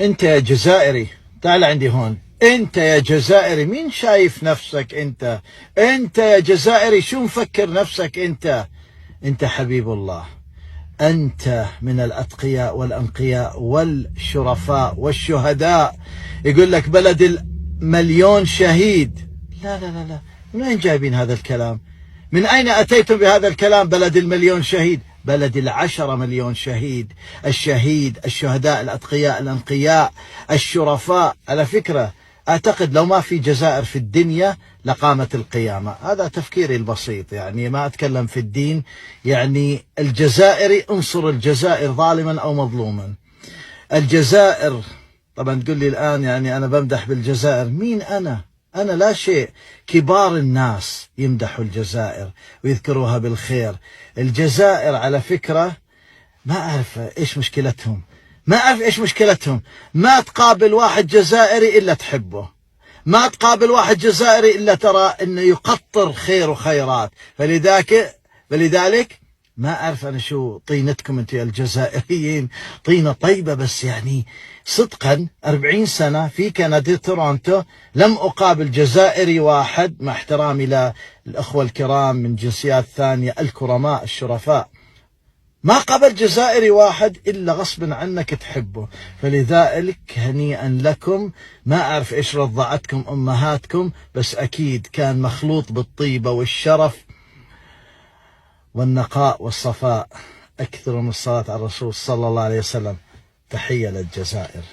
انت يا جزائري تعال عندي هون. انت يا جزائري مين شايف نفسك انت؟ انت يا جزائري شو مفكر نفسك انت؟ انت حبيب الله، انت من الاتقياء والانقياء والشرفاء والشهداء. يقول لك بلد المليون شهيد. لا لا لا لا، من وين جايبين هذا الكلام؟ من أين أتيتم بهذا الكلام؟ بلد المليون شهيد، بلد 10 مليون شهيد. الشهيد، الشهداء، الأتقياء، الأنقياء، الشرفاء. على فكرة أعتقد لو ما في جزائر في الدنيا لقامت القيامة. هذا تفكيري البسيط، يعني ما أتكلم في الدين. يعني الجزائري انصر الجزائر ظالما أو مظلوما. الجزائر طبعا تقول لي الآن يعني أنا بمدح بالجزائر. مين أنا لا شيء. كبار الناس يمدحوا الجزائر ويذكروها بالخير. الجزائر على فكرة ما أعرف إيش مشكلتهم. ما تقابل واحد جزائري إلا تحبه، ما تقابل واحد جزائري إلا ترى أنه يقطر خير وخيرات. فلذلك ما أعرف أنا شو طينتكم أنتم يا الجزائريين. طينة طيبة، بس يعني صدقا 40 سنة في كندا تورونتو لم أقابل جزائري واحد، مع احترامي للأخوة الكرام من جنسيات ثانية الكرماء الشرفاء، ما قابل جزائري واحد إلا غصبا عنك تحبه. فلذلك هنيئا لكم. ما أعرف إيش رضعتكم أمهاتكم، بس أكيد كان مخلوط بالطيبة والشرف والنقاء والصفاء. أكثر من الصلاة على الرسول صلى الله عليه وسلم. تحية للجزائر.